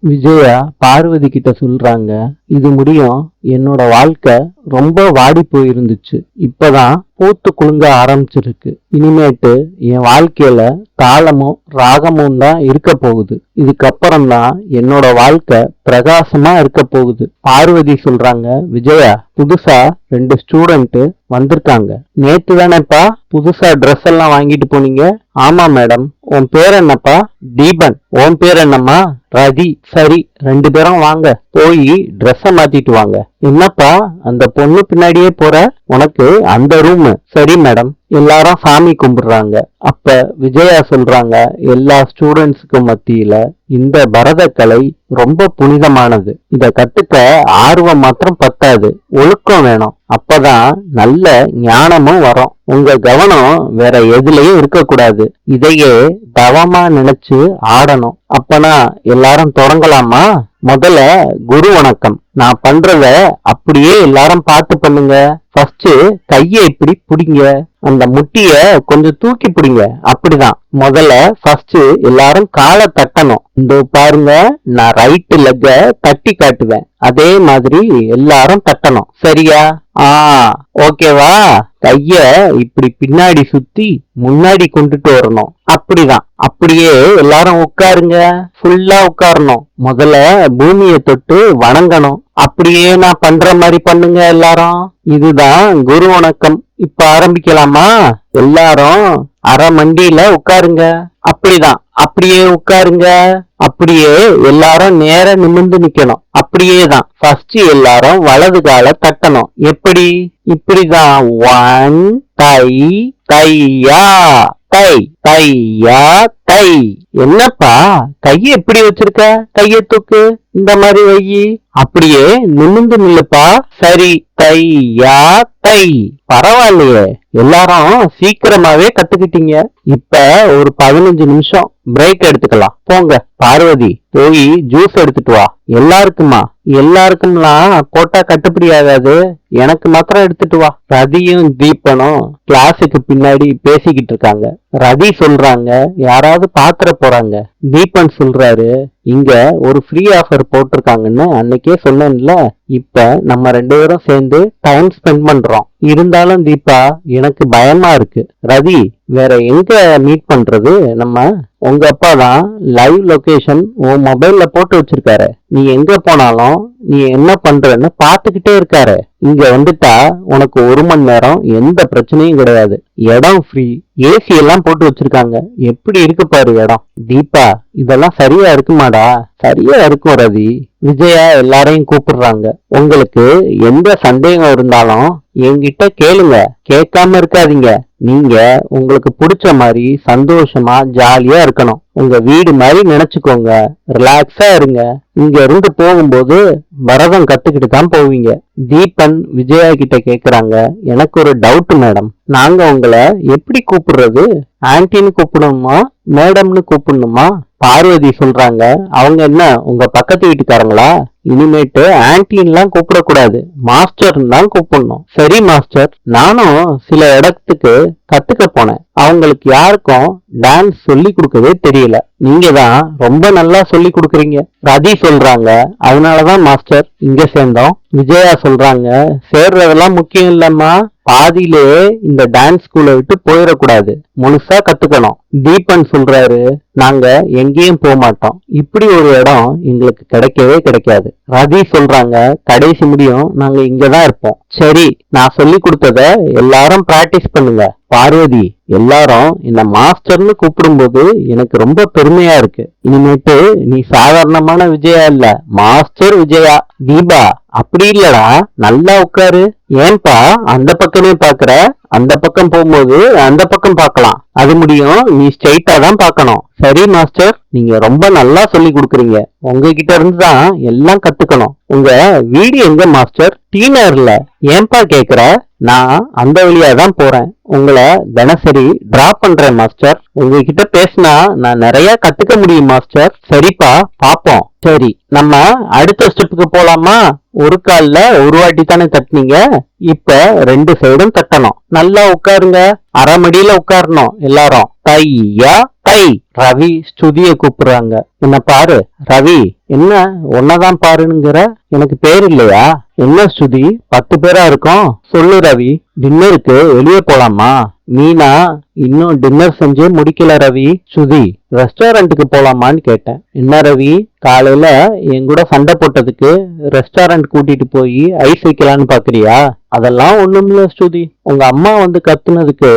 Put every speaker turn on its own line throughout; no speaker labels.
விஜயா பார்வதி கிட்ட சொல்றாங்க, இது முடியும் என்னோட வாழ்க்கை ரொம்ப வாடி போயிருந்துச்சு, இப்பதான் பூத்து குலுங்க ஆரம்பிச்சிருக்கு. இனிமேட்டு என் வாழ்க்கையில தாளமும் ராகமும் தான் இருக்க போகுது. இதுக்கப்புறம் தான் என்னோட வாழ்க்கை பிரகாசமா இருக்க போகுது. பார்வதி சொல்றாங்க, விஜயா புதுசா 2 ஸ்டூடெண்ட் வந்திருக்காங்க. நேத்து தானேப்பா புதுசா ட்ரெஸ் எல்லாம் வாங்கிட்டு போனீங்க? ஆமா மேடம். உன் பேர் என்னப்பா? தீபன். உன் பேர் என்னம்மா? ரதி. சரி, 2 பேரும் வாங்க, போய் ட்ரெஸ்ஸ மாத்திட்டு வாங்க. என்னப்பா அந்த பொண்ணு பின்னாடியே போற? உனக்கு அந்த ரூம். சரி மேடம். எல்லாரும் சாமி கும்பிடுறாங்க. அப்ப விஜயா சொல்றாங்க, எல்லா ஸ்டூடெண்ட்ஸுக்கு மத்தியில இந்த பரதக்கலை ரொம்ப புனிதமானது. இத கத்துக்க ஆர்வம் மாத்திரம் பத்தாது, ஒழுக்கம் வேணும். அப்பதான் நல்ல ஞானமும் வரும். உங்க கவனம் வேற எதுலயும் இருக்க கூடாது. இதையே தவமா நினைச்சு ஆடணும். அப்பனா எல்லாரும் தொடங்கலாமா? முதல்ல குரு வணக்கம். நான் பண்றத அப்படியே எல்லாரும் பார்த்து பண்ணுங்க. ஃபர்ஸ்ட் கையை இப்படி பிடிங்க, அந்த முட்டிய கொஞ்சம் தூக்கி பிடிங்க. அப்படிதான். முதல்ல ஃபர்ஸ்ட் எல்லாரும் காலை தட்டணும். இந்த பாருங்க, நான் ரைட் லெக்க தட்டி காட்டுவேன், அதே மாதிரி எல்லாரும் தட்டணும். சரியா? ஓகேவா? கைய இப்படி பின்னாடி சுத்தி முன்னாடி கொண்டுட்டு வரணும். அப்படிதான். அப்படியே எல்லாரும் உட்காருங்க, ஃபுல்லா உட்காரணும். முதல்ல பூமியை தொட்டு வணங்கணும். அப்படியே நான் பண்ற மாதிரி பண்ணுங்க எல்லாரும். இதுதான் குரு வணக்கம். இப்ப ஆரம்பிக்கலாமா? எல்லாரும் அரை மண்டியில உட்காருங்க. அப்படிதான். அப்படியே உட்காருங்க. அப்படியே எல்லாரும் நேர நிமிர்ந்து நிக்கணும். அப்படியே தான். ஃபர்ஸ்ட் எல்லாரும் வலது கால தட்டணும். எப்படி? இப்படிதான். 1 தை தையா தை தையா தை. என்னப்பா கைய எப்படி வச்சிருக்க? கைய தூக்கு, இந்த மாதிரி வை. அப்படியே நிமிர்ந்து நில்லுப்பா. சரி, தையா தை. பரவாயில்லையே, எல்லாரும் சீக்கிரமாவே கத்துக்கிட்டீங்க. இப்ப ஒரு 15 நிமிஷம் பிரேக் எடுத்துக்கலாம். போங்க. பார்வதி, போய் ஜூஸ் எடுத்துட்டு வா. எல்லாருக்குமா? எல்லாருக்கும்லாம் போட்டா கட்டுப்படி ஆகாது, எனக்கு மாத்திரம் எடுத்துட்டு வா. ரதியும் தீபனும் கிளாஸுக்கு பின்னாடி பேசிக்கிட்டு இருக்காங்க. ரதி சொல்றாங்க, யாராவது பாத்திர போறாங்க. தீபன் சொல்றாரு, இங்க ஒரு ஃப்ரீ ஆஃபர் போட்டிருக்காங்கன்னு அன்னைக்கே சொன்னேன்ல. இப்ப நம்ம 2 பேரும் சேர்ந்து டைம் ஸ்பெண்ட் பண்றோம். இருந்தாலும் தீபா, எனக்கு பயமா இருக்கு. ரதி, வேற எங்க மீட் பண்றது? நம்ம உங்க அப்பா தான் லைவ் லொகேஷன் உன் மொபைல்ல போட்டு வச்சிருக்காரு. நீ எங்க போனாலும் நீ என்ன பண்றன்னு பாத்துக்கிட்டே இருக்காரு. இங்க வந்துட்டா உனக்கு 1 மணி நேரம் எந்த பிரச்சனையும் கிடையாது. இடம் ஃப்ரீ, ஏசி எல்லாம் போட்டு வச்சிருக்காங்க. எப்படி இருக்கு பாரு இடம். தீபா, இதெல்லாம் சரியா இருக்குமாடா? சரியா இருக்கும் ரதி. விஜயா எல்லாரையும் கூப்பிடுறாங்க. உங்களுக்கு எந்த சந்தேகம் இருந்தாலும் என்கிட்ட கேளுங்க, கேட்காம இருக்காதீங்க. நீங்க உங்களுக்கு பிடிச்ச மாதிரி சந்தோஷமா ஜாலியா இருக்கணும். உங்க வீடு மாதிரி நினைச்சுக்கோங்க, ரிலாக்ஸா இருங்க. இங்க இருந்து போகும்போது பரதம் கத்துக்கிட்டு தான் போவீங்க. தீபன் விஜயா கிட்ட கேக்குறாங்க, எனக்கு ஒரு டவுட் மேடம், நாங்க உங்களை எப்படி கூப்பிடுறது? ஆன்டின்னு கூப்பிடணுமா, மேடம்னு கூப்பிடணுமா? பார்வதி சொல்றாங்க, அவங்க என்ன உங்க பக்கத்து வீட்டுக்காரங்களா? இனிமேட்டு ஆன்டின்லாம் கூப்பிடக்கூடாது, மாஸ்டர் தான் கூப்பிடணும். சரி மாஸ்டர். நானும் சில இடத்துக்கு கத்துக்க போனேன். அவங்களுக்கு யாருக்கும் டான்ஸ் சொல்லி கொடுக்கவே தெரியல. நீங்க தான் ரொம்ப நல்லா சொல்லி கொடுக்குறீங்க. ரதி சொல்றாங்க, அதனாலதான் மாஸ்டர் இங்க சேர்ந்தோம். விஜயா சொல்றாங்க, சேர்றதெல்லாம் முக்கியம் இல்லம்மா, பாதியிலே இந்த டான்ஸ் ஸ்கூலை விட்டு போயிடக்கூடாது, முழுசா கத்துக்கணும். தீபன் சொல்றாரு, நாங்க எங்கேயும் போக மாட்டோம், இப்படி ஒரு இடம் எங்களுக்கு கிடைக்கவே கிடைக்காது. ரதி சொல்றாங்க, கடைசி முடியும் நாங்க இங்கதான் இருப்போம். சரி, நான் சொல்லி கொடுத்தத எல்லாரும் பிராக்டிஸ் பண்ணுங்க. பார்வதி, எல்லாரும் என்ன மாஸ்டர்னு கூப்பிடும்போது எனக்கு ரொம்ப பெருமையா இருக்கு. இனிமேட்டு நீ சாதாரணமான விஜயா இல்ல, மாஸ்டர் விஜயா. தீபா, அப்படி இல்லடா, நல்லா உட்காரு. ஏன்பா அந்த பக்கமே பாக்குற? அந்த பக்கம் போகும்போது அந்த பக்கம் பார்க்கலாம், அது முடியும், நீ ஸ்ட்ரைட்டா தான் பார்க்கணும். சரி மாஸ்டர், நீங்க ரொம்ப நல்லா சொல்லி கொடுக்குறீங்க. உங்ககிட்ட இருந்து தான் எல்லாம் கத்துக்கணும். உங்க வீடு எங்க மாஸ்டர்? டீனர்ல. ஏன்பா கேக்குற? நான் அந்த வழியா தான் போறேன், உங்களை தினசரி டிராப் பண்றேன் மாஸ்டர். உங்ககிட்ட பேசினா நான் நிறைய கத்துக்க முடியும் மாஸ்டர். சரிப்பா, பாப்போம். சரி, நம்ம அடுத்த ஸ்டெப்புக்கு போலாமா? ஒரு கால்ல ஒரு வாட்டி தானே தட்டினீங்க, இப்ப 2 சைடும் தட்டணும். நல்லா உட்காருங்க, அரை மடியில உட்காரணும் எல்லாரும். தையா தை. ரவி ஸ்ருதிய கூப்பிடுறாங்க. என்ன பாரு ரவி, என்ன உன்னதான் பாருங்கிற, எனக்கு பேர் இல்லையா? என்ன ஸ்ருதி 10 பேரா இருக்கோம், சொல்லு ரவி. டின்னருக்கு வெளியே போலாமா? மீனா இன்னும் டின்னர் செஞ்சு முடிக்கல ரவி. ஸ்ருதி, ரெஸ்டாரண்ட்டுக்கு போலாமான்னு கேட்டேன். என்ன ரவி, காலையில என் கூட சண்டை போட்டதுக்கு ரெஸ்டாரண்ட் கூட்டிட்டு போய் ஐஸ் வைக்கலான்னு பாக்குறியா? அதெல்லாம் ஒண்ணுமில்ல ஸ்ருதி, உங்க அம்மா வந்து கத்துனதுக்கு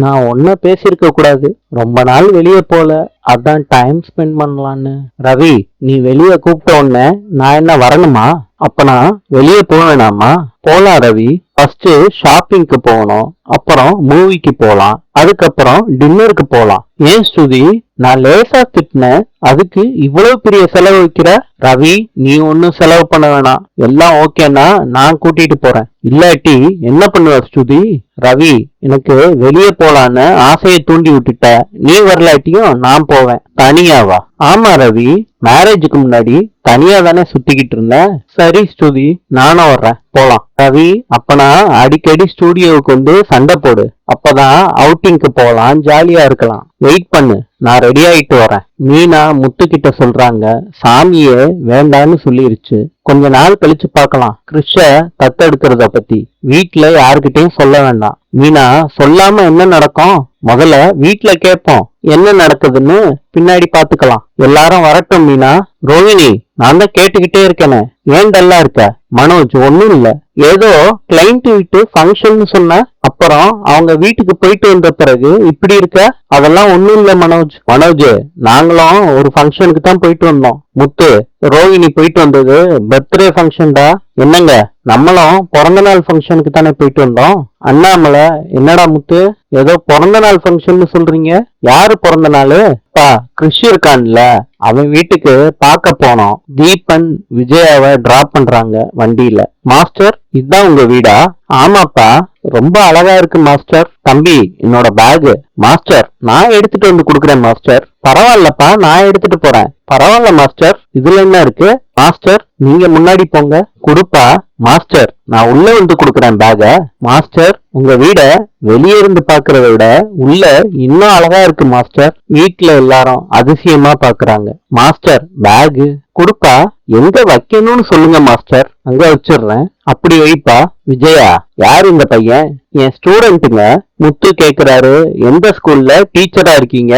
நான் ஒன்ன பேசியிருக்க கூடாது. ரொம்ப நாள் வெளியே போல, அதான் டைம் ஸ்பெண்ட் பண்ணலான்னு. ரவி, நீ வெளியே கூப்பிட்ட உடனே நான் என்ன வரணுமா? அப்ப நான் வெளியே போக வேணாமா? போலாம் ரவி. ஃபர்ஸ்ட் ஷாப்பிங்க்கு போகணும், அப்புறம் மூவிக்கு போலாம், அதுக்கப்புறம் டின்னருக்கு போலாம். ஏன் ஸ்ருதி, நான் லேசா திட்டினேன், அதுக்கு இவ்வளவு பெரிய செலவு வைக்கிற? ரவி, நீ ஒன்னும் செலவு பண்ண வேணாம், எல்லாம் ஓகேனா நான் கூட்டிட்டு போறேன். இல்லாட்டி என்ன பண்ணுவ ஸ்ருதி? ரவி, எனக்கு வெளியே போலான்னு ஆசையை தூண்டி விட்டுட்ட, நீ வரலாட்டியும் நான் போவேன். தனியாவா? ஆமா ரவி, மேரேஜுக்கு முன்னாடி தனியா தானே சுத்திக்கிட்டு இருந்தேன். சரி ஸ்ருதி, நானும் வர்றேன், போலாம். ரவி, அப்பனா அடிக்கடி ஸ்டூடியோவுக்கு வந்து சண்டை போடு, அப்பதான் அவுட்டிங்க்கு போலாம், ஜாலியா இருக்கலாம். வெயிட் பண்ணு, நான் ரெடி ஆயிட்டு வரேன். மீனா முத்துக்கிட்ட சொல்றாங்க, சாமியே வேண்டான்னு சொல்லிருச்சு, கொஞ்ச நாள் கழிச்சு பார்க்கலாம் கிருஷ தத்தெடுக்கிறத பத்தி. வீட்டுல யாருக்கிட்டையும் சொல்ல வேண்டாம். மீனா, சொல்லாம என்ன நடக்கும்? முதல்ல வீட்டுல கேட்போம், என்ன நடக்குதுன்னு பின்னாடி பாத்துக்கலாம். எல்லாரும் வரட்டும் மீனா. ரோஹிணி, நான் தான் கேட்டுக்கிட்டே இருக்கேனே, ஏன் டல்லா இருக்க? மனோஜ், ஒண்ணும் இல்ல, ஏதோ கிளைண்ட் வீட்டு ஃபங்க்ஷன் சொன்ன, அப்புறம் அவங்க வீட்டுக்கு போயிட்டு வந்த பிறகு இப்படி இருக்க. அதெல்லாம் ஒண்ணும் இல்ல மனோஜ். மனோஜ், நாங்களும் ஒரு ஃபங்க்ஷனுக்கு தான் போயிட்டு வந்தோம். முத்து, ரோஹிணி போயிட்டு வந்தது பர்த்டே ஃபங்க்ஷன்டா. என்னங்க, நம்மளும் பிறந்த நாள் ஃபங்க்ஷனுக்கு தானே போயிட்டு வந்தோம். அண்ணாமலை, என்னடா முத்து, ஏதோ பிறந்த நாள் ஃபங்க்ஷன் சொல்றீங்க? யாரு பிறந்த நாள்? பா, கிருஷி இருக்கான்ல, அவன் வீட்டுக்கு பார்க்க போனோம். தீபன் விஜயாவை டிராப் பண்றாங்க வண்டியில. மாஸ்டர், இதுதான் உங்க வீடா? ஆமாப்பா, ரொம்ப அழகா இருக்கு மாஸ்டர். தம்பி, என்னோட பேகு. மாஸ்டர், நான் எடுத்துட்டு வந்து குடுக்குறேன் மாஸ்டர். பரவாயில்லப்பா, நான் எடுத்துட்டு போறேன். பரவாயில்ல மாஸ்டர், இதுல என்ன இருக்கு? மாஸ்டர், நீங்க முன்னாடி போங்க. குடுப்பா. மாஸ்டர், நான் உள்ள வந்து குடுக்குறேன் பேக. மாஸ்டர், உங்க வீட வெளியே இருந்து பாக்குறத விட உள்ள இன்னும் அழகா இருக்கு மாஸ்டர். வீட்டுல எல்லாரும் அதிசயமா பாக்குறாங்க. மாஸ்டர், பேகு குடுப்பா. எங்க வைக்கணும்னு சொல்லுங்க மாஸ்டர், அங்க வச்சிடுறேன். அப்படி வைப்பா. விஜயா, யாரு இந்த பையன்? என் ஸ்டூடெண்ட்டுங்க. முத்து கேக்குறாரு, எந்த ஸ்கூல்ல டீச்சரா இருக்கீங்க?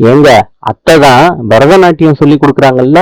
ஏங்க, அத்தைதான் பரதநாட்டியம் சொல்லி கொடுக்குறாங்கல்ல.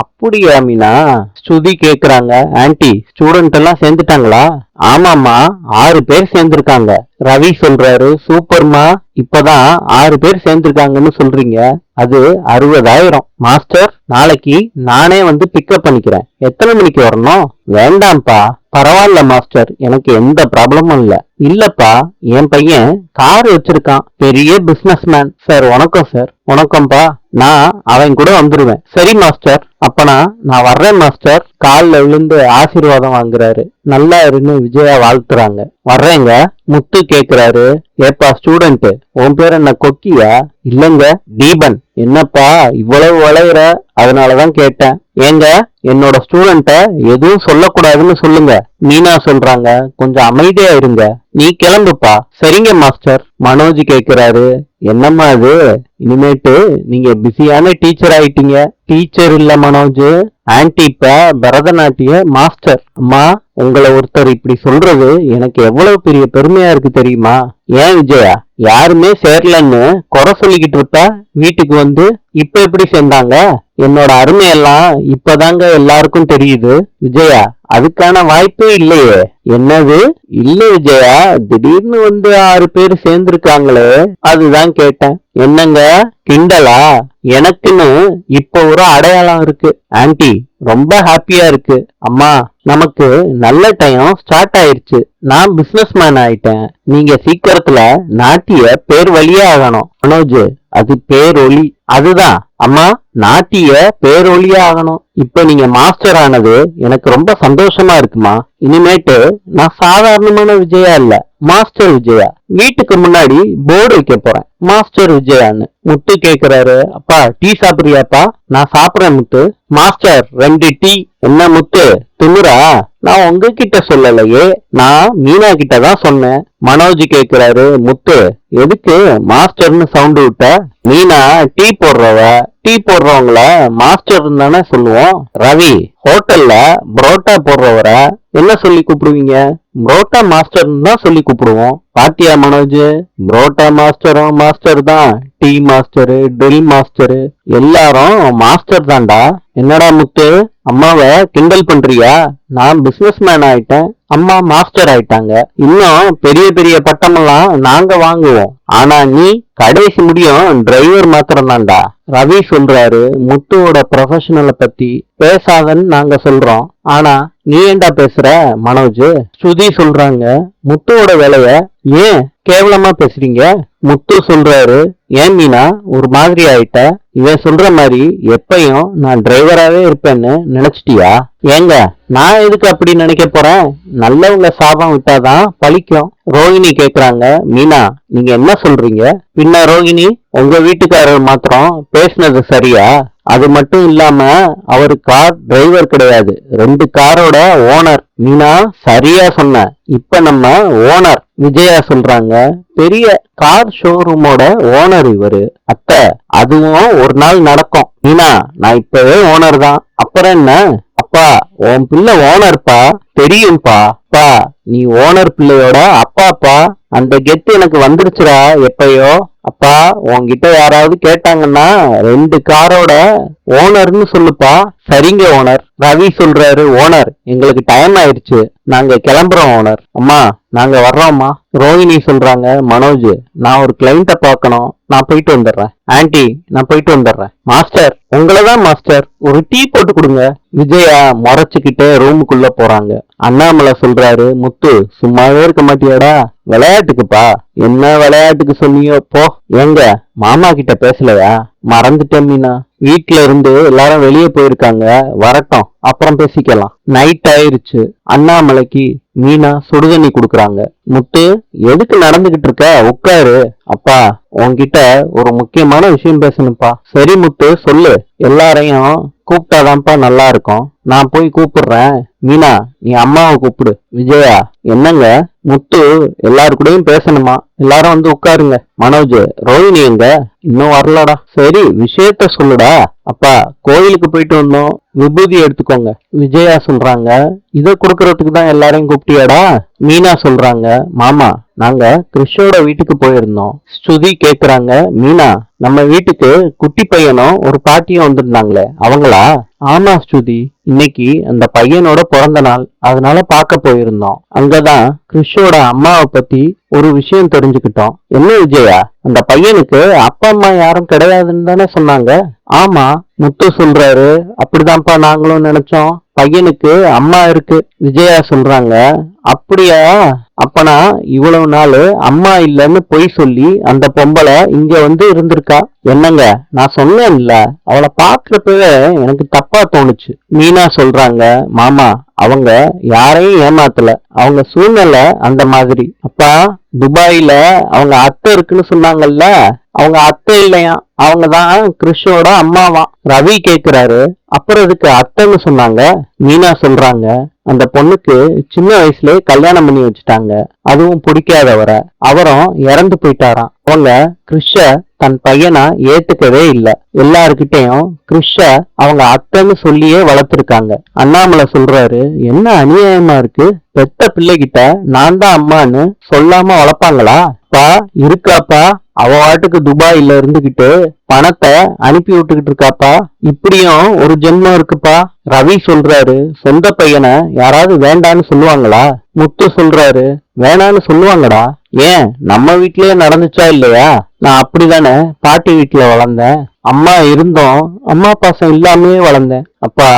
அப்படியா மீனா? ஸ்ருதி கேக்குறாங்க, ஆன்ட்டி ஸ்டூடெண்ட் எல்லாம் சேர்ந்துட்டாங்களா? ஆமாமா, 6 பேர் சேர்ந்திருக்காங்க. ரவி சொல்றாரு, சூப்பர்மா, இப்பதான் 6 பேர் சேர்ந்திருக்காங்கன்னு சொல்றீங்க, அது 60,000. மாஸ்டர், நாளைக்கு நானே வந்து பிக்கப் பண்ணிக்கிறேன். எத்தனை மணிக்கு வரணும்? வேண்டாம்ப்பா, பரவாயில்ல மாஸ்டர், எனக்கு எந்த ப்ராப்ளமும் இல்ல. இல்லப்பா, என் பையன் கார் வச்சிருக்கான், பெரிய பிசினஸ் மேன். சார் வணக்கம். சார் வணக்கம்ப்பா, நான் அவன் கூட வந்துருவேன். சரி மாஸ்டர், அப்பனா நான் வர்றேன் மாஸ்டர். காலில் விழுந்து ஆசீர்வாதம் வாங்குறாரு. நல்லா இருன்னு விஜயா வாழ்த்துறாங்க. வர்றேங்க. முத்து கேக்குறாரு, ஏப்பா ஸ்டூடெண்ட், உன் பேர் என்ன கொக்கியா? இல்லங்க, தீபன். என்னப்பா இவ்வளவு வளையிற? அதனாலதான் கேட்டேன். ஏங்க, என்னோட ஸ்டூடெண்ட எதுவும் சொல்லக்கூடாதுன்னு சொல்லுங்க. மீனா சொல்றாங்க, கொஞ்சம் அமைதியா இருங்க, நீ கிளம்புப்பா. சரிங்க மாஸ்டர். மனோஜ் கேக்குறாரு, என்னம்மா அது, இனிமேட்டு நீங்க பிஸியான டீச்சர் ஆயிட்டீங்க. டீச்சர் இல்ல மனோஜ், ஆன்டி இப்ப பரதநாட்டிய மாஸ்டர். அம்மா, உங்களை ஒருத்தர் இப்படி சொல்றது எனக்கு எவ்வளவு பெரிய பெருமையா இருக்கு தெரியுமா? ஏன் விஜயா, யாருமே சேரலன்னு குறை சொல்லிக்கிட்டு இருப்ப, வீட்டுக்கு வந்து இப்ப எப்படி சேர்ந்தாங்க? என்னோட அருமையெல்லாம் இப்பதாங்க எல்லாருக்கும் தெரியுது. விஜயா, அதுக்கான வாய்ப்பே இல்லையே. என்னது? இல்ல விஜயா, திடீர்னு வந்து 6 பேர் சேர்ந்திருக்காங்களே, அதுதான் கேட்டேன். என்னங்க, கிண்டலா? எனக்குன்னு இப்ப ஒரு அடையாளம் இருக்கு. ஆன்ட்டி ரொம்ப ஹாப்பியா இருக்கு. அம்மா, நமக்கு நல்ல டைம் ஸ்டார்ட் ஆயிருச்சு. நான் பிசினஸ் மேன் ஆயிட்டேன். நீங்க சீக்கிரத்துல நாட்டிய பேர் வழியா ஆகணும். மனோஜ், அது பேரொலி. அதுதான் அம்மா, நாட்டிய பேரொலியா ஆகணும். இப்ப நீங்க மாஸ்டர் ஆனது எனக்கு ரொம்ப சந்தோஷமா இருக்குமா. இனிமேட்டு நான் சாதாரணமான விஜயா இல்ல, மாஸ்டர் விஜயா. வீட்டுக்கு முன்னாடி போர்டு வைக்க போறேன், மாஸ்டர் விஜயான்னு. முத்து கேக்குறாரு, அப்பா டீ சாப்பிடுறியாப்பா? நான் சாப்பிடுறேன் முத்து. Master 2 tea. என்ன முத்து, திமுறா? நான் உங்ககிட்ட சொல்லலையே, நான் மீனா கிட்ட தான் சொன்னேன். மனோஜ் கேக்குறாரு, முத்து எதுக்கு மாஸ்டர்னு சவுண்ட் விட்ட? மீனா டீ போடுறவ, டீ போடுறவங்கள மாஸ்டர் தானே சொல்லுவோம். ரவி ஹோட்டல்ல புரோட்டா போடுறவர என்ன சொல்லி கூப்பிடுவீங்க? புரோட்டா மாஸ்டர்னு தான் சொல்லி கூப்பிடுவோம். பாத்தியா மனோஜ், புரோட்டா மாஸ்டரும் மாஸ்டர் தான், டீ மாஸ்டரு, ட்ரில் மாஸ்டரு எல்லாரும் மாஸ்டர் தான்டா. என்னடா முத்து, அம்மாவை கிண்டல் பண்றியா? நான் பிசினஸ் மேன் ஆயிட்டேன், அம்மா மாஸ்டர் ஆயிட்டாங்க. இன்னும் பெரிய பெரிய பட்டமெல்லாம் நாங்க வாங்குவோம். ஆனா நீ கடைசி முடியும் டிரைவர் மாத்திரம் தான்டா. ரவி சொல்றாரு, முத்துவோட ப்ரொஃபஷனல பத்தி பேசாதன்னு நாங்க சொல்றோம், ஆனா நீ ஏன்டா பேசுற மனோஜ்? ஸ்ருதி சொல்றாங்க, முத்துவோட வேலைய ஏன் கேவலமா பேசுறீங்க? முத்து சொல்றாரு, ஏன் மீனா ஒரு மாதிரி ஆயிட்ட? இவன் சொல்ற மாதிரி எப்பயும் நான் டிரைவராவே இருப்பேன்னு நினைச்சிட்டியா? ஏங்க நான் எதுக்கு அப்படி நினைக்க போறேன்? நல்லவங்க சாபம் விட்டாதான் பழிக்கும். ரோகிணி கேக்குறாங்க, மீனா நீங்க என்ன சொல்றீங்க? பின்ன ரோகிணி, உங்க வீட்டுக்காரர் மாத்திரம் பேசினது சரியா? அது மட்டும் இல்லாம அவரு கார் டிரைவர் கிடையாது, 2 காரோட ஓனர். மீனா சரியா சொன்ன, இப்ப நம்ம ஓனர். விஜயா சொல்றாங்க, பெரிய கார் ஷோரூமோட ஓனர் இவரு. அத்தை அதுவும் ஒரு நாள் நடக்கும். மீனா நான் இப்பவே ஓனர் தான், அப்புறம் என்ன? அப்பா உன் பிள்ளை ஓனர்ப்பா, தெரியும்பா. அப்பா நீ ஓனர் பிள்ளையோட அப்பாப்பா, அந்த கெத்து எனக்கு வந்துருச்சுடா எப்பயோ. அப்பா உன்கிட்ட யாராவது கேட்டாங்கன்னா 2 காரோட ஓனர்னு சொல்லுப்பா. சரிங்க ஓனர். ரவி சொல்றாரு, ஓனர் எங்களுக்கு டைம் ஆயிடுச்சு, நாங்க கிளம்புறோம் ஓனர். அம்மா நாங்க வர்றோம்மா. ரோஹிணி சொல்றாங்க, மனோஜ் நான் ஒரு கிளைண்ட பாக்கணும், நான் போயிட்டு வந்துடுறேன். ஆன்ட்டி நான் போயிட்டு வந்துடுறேன். மாஸ்டர் உங்களதான் மாஸ்டர், ஒரு டீ போட்டு கொடுங்க. விஜயா முறைச்சுக்கிட்டே ரூமுக்குள்ள போறாங்க. அண்ணாமலை சொல்றாரு, முத்து சும்மாவே இருக்க மாட்டியாடா? விளையாட்டுக்குப்பா. என்ன விளையாட்டுக்கு சொன்னியோ போ. எங்க மாமா கிட்ட பேசலையா? மறந்துட்டேன் மீனா, வீட்டுல இருந்து எல்லாரும் வெளியே போயிருக்காங்க, வரட்டும் அப்புறம் பேசிக்கலாம். நைட் ஆயிருச்சு. அண்ணாமலைக்கு மீனா சுடுதண்ணி குடுக்குறாங்க. முத்து எதுக்கு நடந்துகிட்டு இருக்க, உட்காரு. அப்பா உன்கிட்ட ஒரு முக்கியமான விஷயம் பேசணும்ப்பா. சரி முத்து சொல்லு. எல்லாரையும் கூப்பிட்டாதான்ப்பா நல்லா இருக்கும், நான் போய் கூப்பிடுறேன். மீனா நீ அம்மாவை கூப்பிடு. விஜயா என்னங்க முத்து எல்லாரு கூடயும் பேசணுமா, எல்லாரும் வந்து உட்காருங்க. மனோஜ் ரோஹிணி எங்க? இன்னும் வரலடா. சரி விஷயத்த சொல்லுடா. அப்பா கோயிலுக்கு போயிட்டு வந்தோம், விபூதி எடுத்துக்கோங்க. விஜயா சொல்றாங்க, இதை கொடுக்கறதுக்கு தான் எல்லாரையும் கூப்பிட்டியாடா? மீனா சொல்றாங்க, மாமா நாங்க கிறிஷோட வீட்டுக்கு போயிருந்தோம். ஸ்ருதி கேக்குறாங்க, மீனா நம்ம வீட்டுக்கு குட்டி பையனும் ஒரு பாட்டியும் வந்திருந்தாங்களே அவங்களா? ஆமா ஸ்ருதி, இன்னைக்கு அந்த பையனோட பிறந்த நாள், அதனால பார்க்க போயிருந்தோம். அங்கதான் கிறிஷோட அம்மாவை பத்தி ஒரு விஷயம் தெரிஞ்சுக்கிட்டோம். என்ன விஜயா, அந்த பையனுக்கு அப்பா அம்மா யாரும் கிடையாதுன்னு தானே சொன்னாங்க? ஆமா முத்து சொல்றாரு, அப்படிதான்ப்பா நாங்களும் நினைச்சோம், பையனுக்கு அம்மா இருக்கு. விஜயா சொல்றாங்க, அப்படியா? அப்பனா இவ்வளவு நாள் அம்மா இல்லைன்னு பொய் சொல்லி அந்த பொம்பளை இங்க வந்து இருந்திருக்கா. என்னங்க நான் சொன்னேன்ல, அவளை பாக்குறப்பவே எனக்கு தப்பா தோணுச்சு. மீனா சொல்றாங்க, மாமா அவங்க யாரையும் ஏமாத்தல, அவங்க சூழ்நிலை அந்த மாதிரி. அப்பா துபாயில அவங்க அத்தை இருக்குன்னு சொன்னாங்கல்ல, அவங்க அத்தை இல்லையா, அவங்கதான் கிறிஷோட அம்மாவா. ரவி கேக்குறாரு, அப்புறம் இதுக்கு அத்தைன்னு சொன்னாங்க? மீனா சொல்றாங்க, அந்த பொண்ணுக்கு சின்ன வயசுலயே கல்யாணம் பண்ணி வச்சுட்டாங்க, அதுவும் பிடிக்காதவரை. அவரும் இறந்து போயிட்டாராம். அவங்க கிறிஷ தன் பையனா ஏத்துக்கவே இல்ல. எல்லாருக்கிட்டையும் கிறிஷ அவங்க அத்தைன்னு சொல்லியே வளர்த்திருக்காங்க. அண்ணாமலை சொல்றாரு, என்ன அநியாயமா இருக்கு, பெத்த பிள்ளைகிட்ட நான் தான் அம்மான்னு சொல்லாம வளர்ப்பாங்களா? பா இருக்காப்பா, அவ வாட்டுக்கு துபாயில இருந்துகிட்டு பணத்தை அனுப்பி விட்டுக்கிட்டு இருக்காப்பா. இப்படியும் ஒரு ஜென்மம் இருக்குப்பா. ரவி சொல்றாரு, சொந்த பையனை யாராவது வேண்டான்னு சொல்லுவாங்களா? முத்து சொல்றாரு, வேணான்னு சொல்லுவாங்கடா. ஏன் நம்ம வீட்லயே நடந்துச்சா இல்லையா? நான் அப்படிதானே பாட்டி வீட்டுல வளர்ந்தேன், அம்மா இருந்தோம் அம்மா பாசம் இல்லாமே வளர்ந்தேன். அப்பா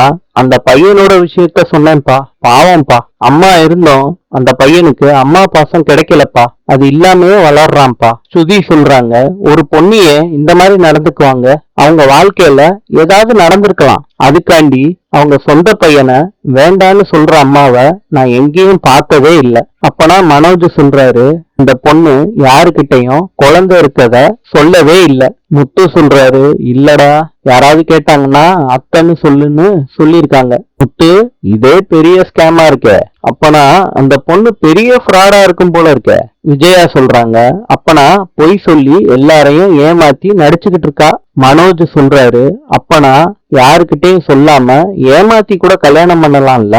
அந்த பையனோட விஷயத்த சொன்னேன்ப்பா, பாவம்ப்பா. அம்மா இருந்தோம் அந்த பையனுக்கு அம்மா பாசம் கிடைக்கலப்பா, அது இல்லாமே வளர்றான்ப்பா. சுதி சொல்றாங்க, ஒரு பொண்ணியே இந்த மாதிரி நடந்துக்குவாங்க, அவங்க வாழ்க்கையில ஏதாவது நடந்திருக்கலாம், அதுக்காண்டி அவங்க சொந்த பையனை வேண்டான்னு சொல்ற அம்மாவை நான் எங்கேயும் பார்த்ததே இல்லை. அப்பனா மனோஜ் சொல்றாரு, இந்த பொண்ணு யாருக்கிட்டையும் குழந்தை இருக்கத சொல்லவே இல்லை. முத்து சொல்றாரு, இல்லடா யாராவது கேட்டாங்கன்னா அத்தைன்னு சொல்லுன்னு சொல்லியிருக்காங்க. முத்து, இதே பெரிய ஸ்கேமா இருக்கே, அப்பனா அந்த பொண்ணு பெரிய ஃப்ராடா இருக்கும் போல இருக்கே. விஜயா சொல்றாங்க, அப்பனா பொய் சொல்லி எல்லாரையும் ஏமாத்தி நடிச்சுக்கிட்டு இருக்கா. மனோஜ் சொல்றாரு, அப்பனா யாருக்கிட்டையும் சொல்லாம ஏமாத்தி கூட கல்யாணம் பண்ணலாம்ல.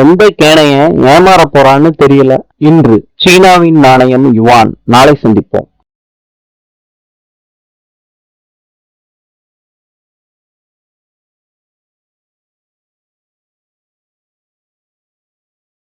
எந்த கேனைய ஏமாற போறான்னு தெரியல. இன்று சீனாவின் நாணயம் யுவான். நாளை சந்திப்போம்.